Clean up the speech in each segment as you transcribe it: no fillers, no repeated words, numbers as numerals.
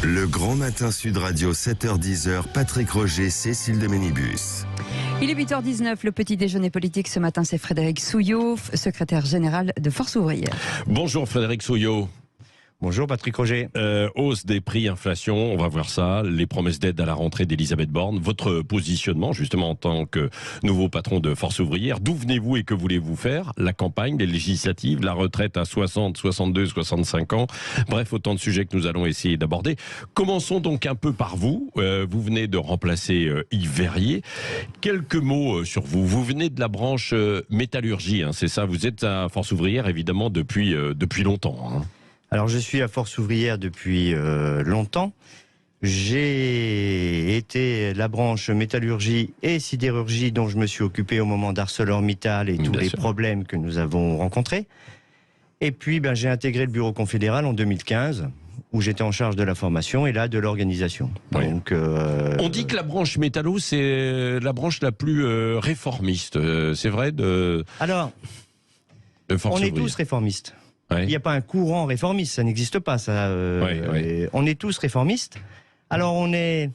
Le Grand Matin Sud Radio, 7h-10h, Patrick Roger, Cécile de Ménibus. Il est 8h19, le petit déjeuner politique ce matin, c'est Frédéric Souillot, secrétaire général de Force Ouvrière. Bonjour Frédéric Souillot. Bonjour Patrick Roger. Hausse des prix, inflation, on va voir ça, les promesses d'aide à la rentrée d'Elisabeth Borne, votre positionnement justement en tant que nouveau patron de Force Ouvrière, d'où venez-vous et que voulez-vous faire? La campagne, les législatives, la retraite à 60, 62, 65 ans, bref, autant de sujets que nous allons essayer d'aborder. Commençons donc un peu par vous, vous venez de remplacer Yves Verrier. Quelques mots sur vous, vous venez de la branche métallurgie, hein, c'est ça, vous êtes à Force Ouvrière évidemment depuis longtemps. Hein. Alors je suis à Force Ouvrière depuis longtemps. J'ai été la branche métallurgie et sidérurgie dont je me suis occupé au moment d'ArcelorMittal et tous les problèmes que nous avons rencontrés. Et puis j'ai intégré le bureau confédéral en 2015 où j'étais en charge de la formation et là de l'organisation. Oui. Donc, on dit que la branche métallo c'est la branche la plus réformiste, c'est vrai Alors, de Force on est Ouvrière. tous réformistes. Ouais. Il n'y a pas un courant réformiste, ça n'existe pas. On est tous réformistes. Alors on est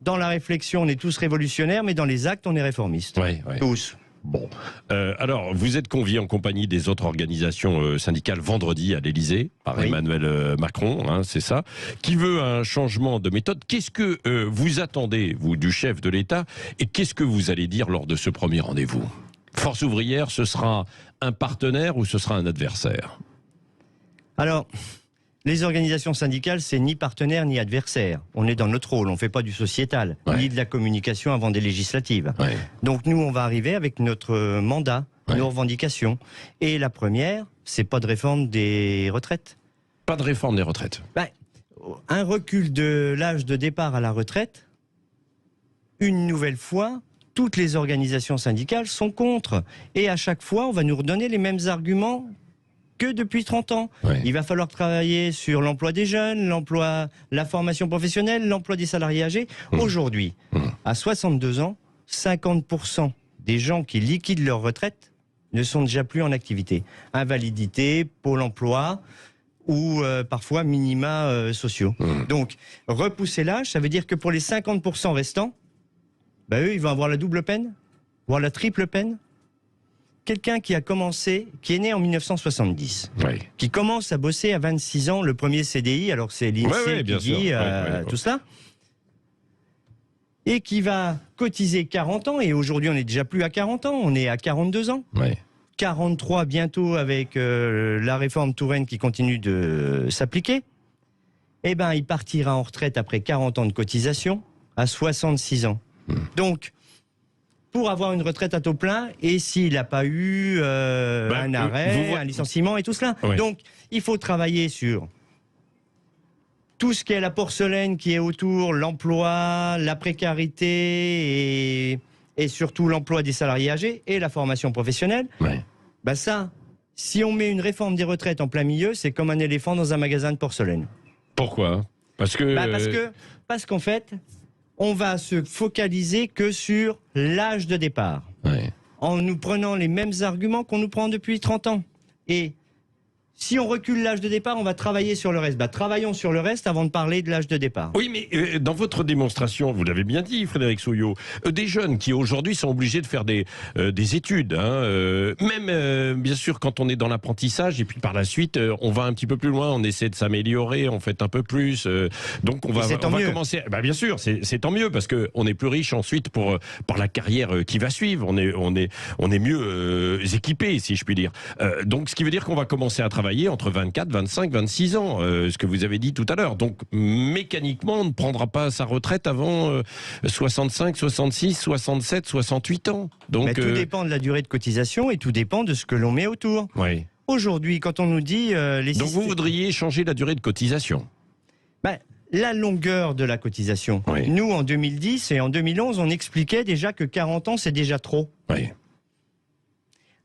dans la réflexion, on est tous révolutionnaires, mais dans les actes, on est réformistes. Ouais. Tous. Bon, alors vous êtes convié en compagnie des autres organisations syndicales vendredi à l'Élysée par Emmanuel Macron, hein, c'est ça, qui veut un changement de méthode. Qu'est-ce que vous attendez, vous, du chef de l'État, et qu'est-ce que vous allez dire lors de ce premier rendez-vous? Force Ouvrière, ce sera un partenaire ou ce sera un adversaire? Alors, les organisations syndicales, c'est ni partenaire ni adversaire. On est dans notre rôle, on ne fait pas du sociétal, ni de la communication avant des législatives. Ouais. Donc nous, on va arriver avec notre mandat, nos revendications. Et la première, c'est pas de réforme des retraites. Pas de réforme des retraites. Un recul de l'âge de départ à la retraite, une nouvelle fois, toutes les organisations syndicales sont contre. Et à chaque fois, on va nous redonner les mêmes arguments que depuis 30 ans. Ouais. Il va falloir travailler sur l'emploi des jeunes, la formation professionnelle, l'emploi des salariés âgés. Aujourd'hui, à 62 ans, 50% des gens qui liquident leur retraite ne sont déjà plus en activité. Invalidité, Pôle emploi ou parfois minima sociaux. Donc, repousser l'âge, ça veut dire que pour les 50% restants, eux, ils vont avoir la double peine, voire la triple peine. Quelqu'un qui est né en 1970, qui commence à bosser à 26 ans, le premier CDI, alors c'est l'INSEE qui dit tout cela, et qui va cotiser 40 ans, et aujourd'hui on n'est déjà plus à 40 ans, on est à 42 ans. 43 bientôt avec la réforme Touraine qui continue de s'appliquer. Eh bien, il partira en retraite après 40 ans de cotisation à 66 ans. Donc, pour avoir une retraite à taux plein, et s'il n'a pas eu un arrêt, un licenciement et tout cela. Donc, il faut travailler sur tout ce qui est la porcelaine qui est autour, l'emploi, la précarité et surtout l'emploi des salariés âgés et la formation professionnelle. Ça, si on met une réforme des retraites en plein milieu, c'est comme un éléphant dans un magasin de porcelaine. Pourquoi? Parce qu'en fait, on va se focaliser que sur l'âge de départ. En nous prenant les mêmes arguments qu'on nous prend depuis 30 ans. Et si on recule l'âge de départ, on va travailler sur le reste. Travaillons sur le reste avant de parler de l'âge de départ. Oui, mais dans votre démonstration, vous l'avez bien dit, Frédéric Souillot, des jeunes qui aujourd'hui sont obligés de faire des études, hein, même bien sûr quand on est dans l'apprentissage, et puis par la suite, on va un petit peu plus loin, on essaie de s'améliorer, on fait un peu plus. Donc on va commencer. Bien sûr, c'est tant mieux parce que on est plus riche ensuite par la carrière qui va suivre. On est mieux équipé, si je puis dire. Donc ce qui veut dire qu'on va commencer à travailler entre 24, 25, 26 ans, ce que vous avez dit tout à l'heure. Donc, mécaniquement, on ne prendra pas sa retraite avant 65, 66, 67, 68 ans. Donc, tout dépend de la durée de cotisation et tout dépend de ce que l'on met autour. Aujourd'hui, quand on nous dit... Donc, vous voudriez changer la durée de cotisation? La longueur de la cotisation. Nous, en 2010 et en 2011, on expliquait déjà que 40 ans, c'est déjà trop.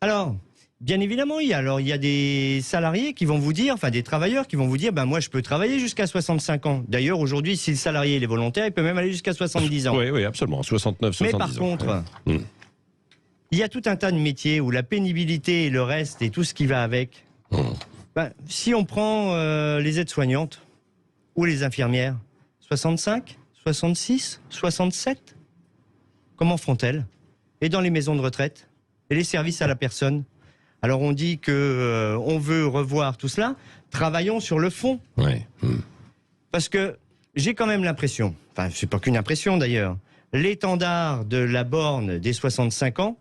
Alors... Bien évidemment, il y a des salariés qui vont vous dire, enfin des travailleurs qui vont vous dire, moi je peux travailler jusqu'à 65 ans. D'ailleurs, aujourd'hui, si le salarié est volontaire, il peut même aller jusqu'à 70 ans. Oui, absolument, 69, 70 ans. Mais par contre, il y a tout un tas de métiers où la pénibilité et le reste et tout ce qui va avec. Si on prend les aides-soignantes, Où les infirmières? 65, 66, 67? Comment feront-elles? Et dans les maisons de retraite? Et les services à la personne? Alors on dit que on veut revoir tout cela. Travaillons sur le fond. Ouais. Parce que j'ai quand même l'impression, enfin c'est pas qu'une impression d'ailleurs, l'étendard de la borne des 65 ans,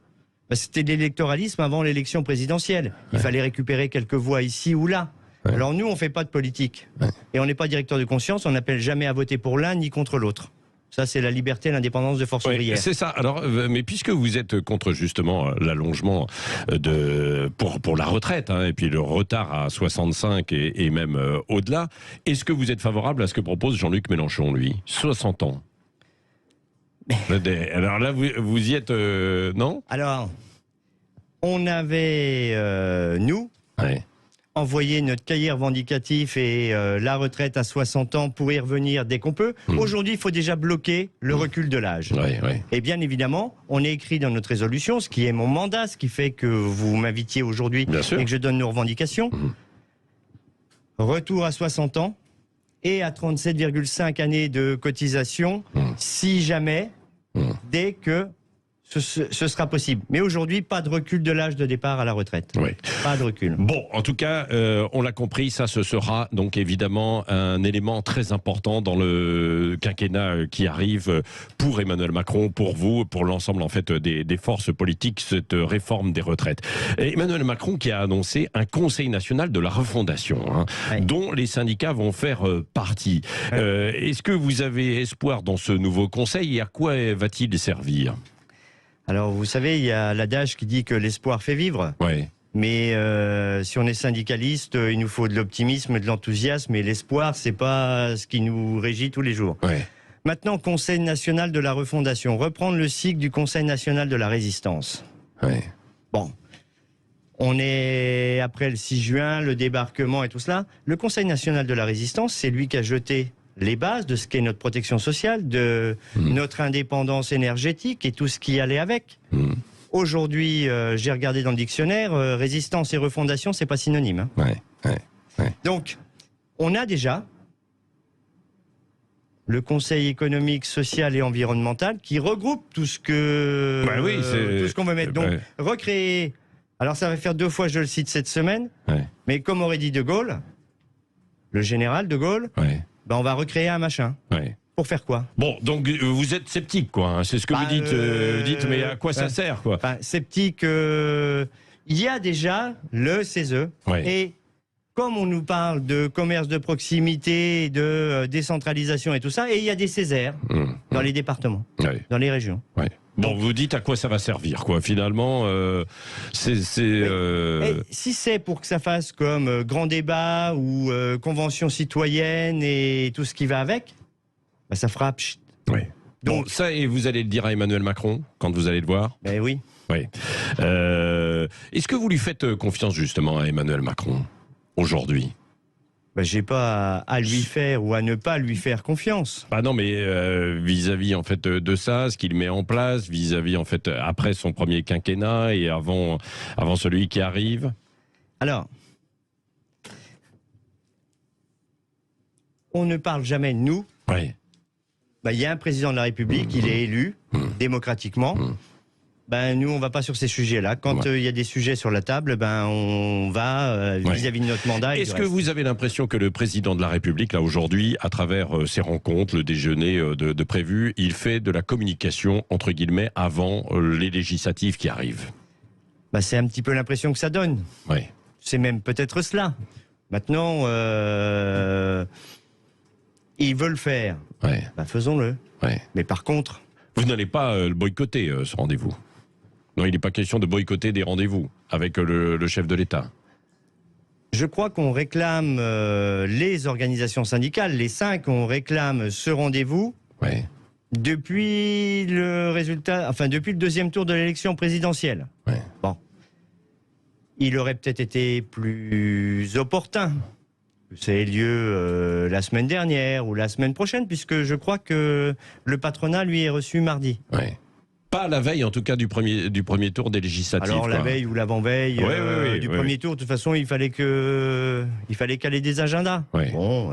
bah, c'était de l'électoralisme avant l'élection présidentielle. Il fallait récupérer quelques voix ici ou là. Ouais. Alors nous, on fait pas de politique. Ouais. Et on n'est pas directeur de conscience, on n'appelle jamais à voter pour l'un ni contre l'autre. Ça, c'est la liberté et l'indépendance de force ouvrière. C'est ça. Alors, mais puisque vous êtes contre justement l'allongement pour la retraite, hein, et puis le retard à 65 et même au-delà, est-ce que vous êtes favorable à ce que propose Jean-Luc Mélenchon, lui? 60 ans. Alors là, vous y êtes, non? Alors, on avait, nous, Ouais. envoyer notre cahier revendicatif et la retraite à 60 ans pour y revenir dès qu'on peut. Aujourd'hui, il faut déjà bloquer le recul de l'âge. Ouais, ouais. Et bien évidemment, on est écrit dans notre résolution, ce qui est mon mandat, ce qui fait que vous m'invitiez aujourd'hui Bien sûr. et que je donne nos revendications. Retour à 60 ans et à 37,5 années de cotisation, si jamais, dès que ce sera possible. Mais aujourd'hui, pas de recul de l'âge de départ à la retraite. Ouais. Pas de recul. Bon, en tout cas, on l'a compris, ça ce sera donc évidemment un élément très important dans le quinquennat qui arrive pour Emmanuel Macron, pour vous, pour l'ensemble en fait des forces politiques, cette réforme des retraites. Et Emmanuel Macron qui a annoncé un Conseil national de la refondation, hein, Ouais. dont les syndicats vont faire partie. Est-ce que vous avez espoir dans ce nouveau Conseil et à quoi va-t-il servir? Alors, vous savez, il y a l'adage qui dit que l'espoir fait vivre. Ouais. Mais si on est syndicaliste, il nous faut de l'optimisme, de l'enthousiasme, et l'espoir, c'est pas ce qui nous régit tous les jours. Ouais. Maintenant, Conseil national de la refondation, reprendre le cycle du Conseil national de la résistance. Ouais. Bon, on est après le 6 juin, le débarquement et tout cela. Le Conseil national de la résistance, c'est lui qui a jeté les bases de ce qu'est notre protection sociale, de notre indépendance énergétique et tout ce qui allait avec. Aujourd'hui, j'ai regardé dans le dictionnaire, résistance et refondation, c'est pas synonyme. Hein. Ouais. Donc, on a déjà le Conseil économique, social et environnemental qui regroupe tout ce que Bah oui, tout ce qu'on veut mettre. Donc, ouais. recréer. Alors, ça va faire 2 fois, je le cite cette semaine, Ouais. mais comme aurait dit De Gaulle, le général De Gaulle, Ouais. ben on va recréer un machin. Ouais. Pour faire quoi? Bon, donc vous êtes sceptique, quoi. Hein, c'est ce que Bah, vous dites. Dites, mais à quoi ça sert, quoi? Enfin, sceptique. Il y a déjà le CESE. Ouais. Et comme on nous parle de commerce de proximité, de décentralisation et tout ça, et il y a des Césaires dans les départements, Ouais. dans les régions. Ouais. Bon, vous dites à quoi ça va servir, quoi. Finalement, Et si c'est pour que ça fasse comme grand débat ou convention citoyenne et tout ce qui va avec, bah, ça fera pchit. Ouais. Bon, Donc, ça, et vous allez le dire à Emmanuel Macron quand vous allez le voir. ben oui. Oui. Est-ce que vous lui faites confiance justement à Emmanuel Macron aujourd'hui? Ben, j'ai pas à lui faire ou à ne pas lui faire confiance. Ah non, mais vis-à-vis en fait de ça, ce qu'il met en place, vis-à-vis en fait après son premier quinquennat et avant celui qui arrive. Alors, on ne parle jamais de nous. Oui. Ben, y a un président de la République, il est élu démocratiquement. Ben, nous, on va pas sur ces sujets-là. Quand il y a des sujets sur la table, ben, on va vis-à-vis de notre mandat. Est-ce que vous avez l'impression que le président de la République, là, aujourd'hui, à travers ses rencontres, le déjeuner de prévu, il fait de la communication, entre guillemets, avant les législatives qui arrivent? Ben, c'est un petit peu l'impression que ça donne. Oui. C'est même peut-être cela. Maintenant, ils veulent faire. Oui. Ben, faisons-le. Oui. Mais par contre, Vous n'allez pas le boycotter, ce rendez-vous? Non, il n'est pas question de boycotter des rendez-vous avec le chef de l'État. je crois qu'on réclame, les organisations syndicales, les 5, on réclame ce rendez-vous Oui. depuis le résultat, enfin depuis le 2e tour de l'élection présidentielle. Oui. Bon. Il aurait peut-être été plus opportun que ça ait lieu la semaine dernière ou la semaine prochaine, puisque je crois que le patronat, lui, est reçu mardi. Oui. Pas à la veille, en tout cas, du premier tour des législatives. Alors la veille ou l'avant-veille du premier tour, de toute façon, il fallait caler des agendas. Ouais. Bon,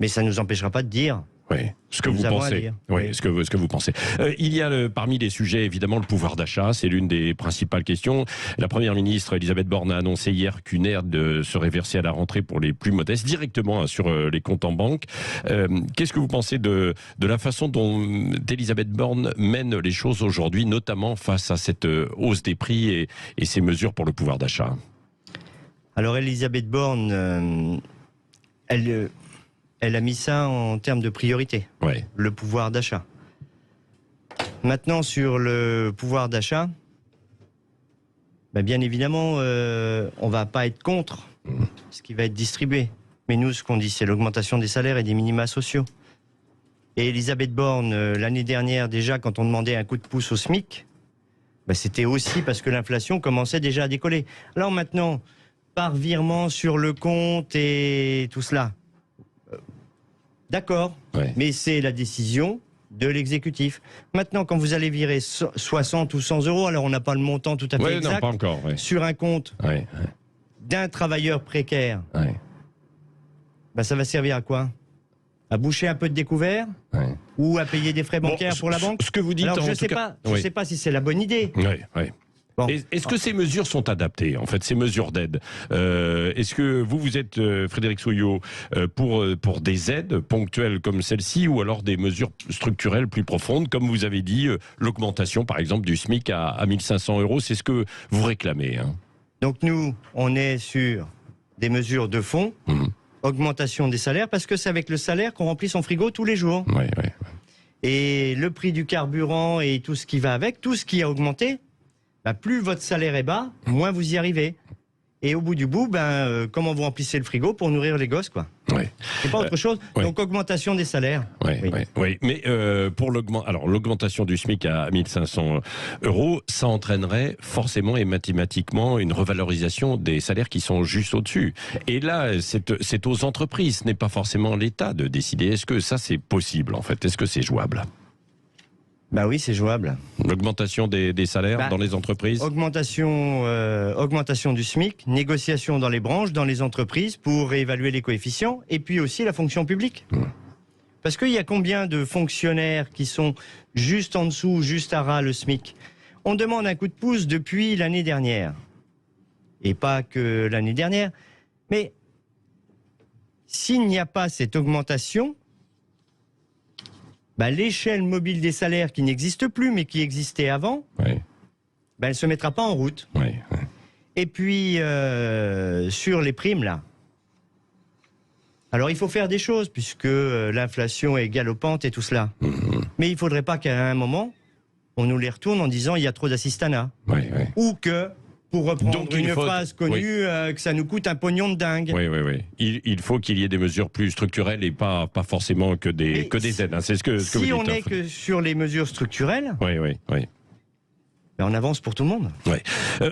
mais ça ne nous empêchera pas de dire. Oui, ce que vous pensez. Oui, ce que vous pensez. Il y a parmi les sujets, évidemment, le pouvoir d'achat. C'est l'une des principales questions. La Première ministre, Elisabeth Borne, a annoncé hier qu'une aide serait versée à la rentrée pour les plus modestes, directement sur les comptes en banque. Qu'est-ce que vous pensez de la façon dont Elisabeth Borne mène les choses aujourd'hui, notamment face à cette hausse des prix et ces mesures pour le pouvoir d'achat? Alors, Elisabeth Borne, elle a mis ça en termes de priorité, le pouvoir d'achat. Maintenant, sur le pouvoir d'achat, bien évidemment, on ne va pas être contre ce qui va être distribué. Mais nous, ce qu'on dit, c'est l'augmentation des salaires et des minima sociaux. Et Elisabeth Borne, l'année dernière, déjà, quand on demandait un coup de pouce au SMIC, c'était aussi parce que l'inflation commençait déjà à décoller. Alors maintenant, par virement sur le compte et tout cela, d'accord, mais c'est la décision de l'exécutif. Maintenant, quand vous allez virer 60 ou 100 euros, alors on n'a pas le montant tout à fait exact, non, pas encore, sur un compte d'un travailleur précaire, ça va servir à quoi? À boucher un peu de découvert ou à payer des frais bancaires pour la banque? Ce que vous dites, alors, je ne sais pas si c'est la bonne idée. Bon. Est-ce que ces mesures sont adaptées, en fait, ces mesures d'aide? Est-ce que vous êtes, Frédéric Souillot, pour des aides ponctuelles comme celle-ci, ou alors des mesures structurelles plus profondes, comme vous avez dit, l'augmentation, par exemple, du SMIC à 1 500 €? C'est ce que vous réclamez, hein? Donc nous, on est sur des mesures de fond, augmentation des salaires, parce que c'est avec le salaire qu'on remplit son frigo tous les jours. Et le prix du carburant et tout ce qui va avec, tout ce qui a augmenté, plus votre salaire est bas, moins vous y arrivez. Et au bout du bout, comment vous remplissez le frigo pour nourrir les gosses, quoi. C'est pas autre chose. Donc augmentation des salaires. Mais pour l'augmentation du SMIC à 1 500 €, ça entraînerait forcément et mathématiquement une revalorisation des salaires qui sont juste au-dessus. Et là, c'est aux entreprises, ce n'est pas forcément l'État de décider. Est-ce que ça, c'est possible, en fait? Est-ce que c'est jouable? Oui, c'est jouable. L'augmentation des salaires dans les entreprises? Augmentation du SMIC, négociation dans les branches, dans les entreprises pour réévaluer les coefficients, et puis aussi la fonction publique. Parce qu'il y a combien de fonctionnaires qui sont juste en dessous, juste à ras le SMIC? On demande un coup de pouce depuis l'année dernière. Et pas que l'année dernière. Mais s'il n'y a pas cette augmentation, l'échelle mobile des salaires qui n'existe plus, mais qui existait avant, elle ne se mettra pas en route. Et puis, sur les primes, là, alors il faut faire des choses, puisque l'inflation est galopante et tout cela. Mais il ne faudrait pas qu'à un moment, on nous les retourne en disant il y a trop d'assistanat. Ou que, pour reprendre une phrase connue, que ça nous coûte un pognon de dingue. Il faut qu'il y ait des mesures plus structurelles et pas forcément que des aides. C'est ce que vous dites. Si on n'est que sur les mesures structurelles, on avance pour tout le monde.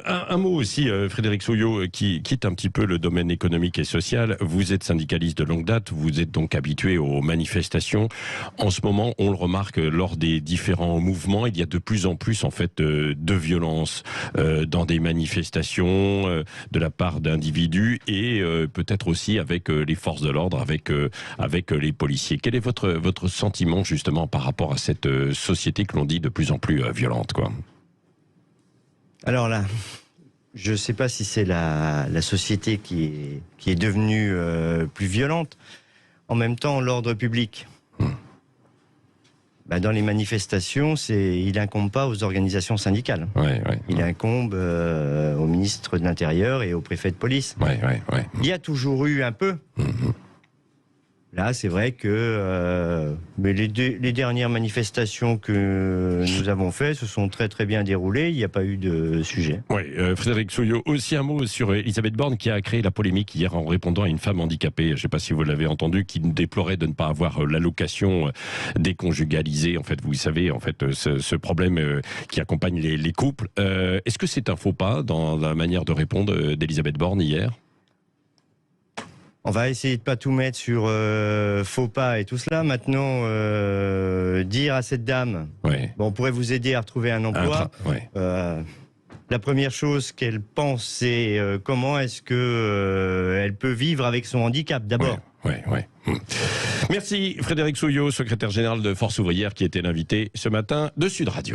Un mot aussi, Frédéric Souillot, qui quitte un petit peu le domaine économique et social. Vous êtes syndicaliste de longue date, vous êtes donc habitué aux manifestations. En ce moment, on le remarque lors des différents mouvements, il y a de plus en plus en fait de violence dans des manifestations de la part d'individus et peut-être aussi avec les forces de l'ordre, avec les policiers. Quel est votre sentiment justement par rapport à cette société que l'on dit de plus en plus violente, quoi? Alors là, je ne sais pas si c'est la société qui est devenue plus violente. En même temps, l'ordre public, dans les manifestations, il incombe pas aux organisations syndicales. Il incombe au ministre de l'Intérieur et au préfet de police. Il y a toujours eu un peu. Là, c'est vrai que mais les dernières manifestations que nous avons faites se sont très très bien déroulées. Il n'y a pas eu de sujet. Frédéric Souillot, aussi un mot sur Elisabeth Borne qui a créé la polémique hier en répondant à une femme handicapée, je ne sais pas si vous l'avez entendu, qui déplorait de ne pas avoir l'allocation déconjugalisée. En fait, vous savez, ce problème qui accompagne les couples. Est-ce que c'est un faux pas dans la manière de répondre d'Elisabeth Borne hier? On va essayer de pas tout mettre sur faux pas et tout cela. Maintenant, dire à cette dame, Ouais. bon, on pourrait vous aider à retrouver un emploi. Ouais. La première chose qu'elle pense, c'est comment est-ce que elle peut vivre avec son handicap d'abord. Ouais. Merci Frédéric Souillot, secrétaire général de Force Ouvrière, qui était l'invité ce matin de Sud Radio.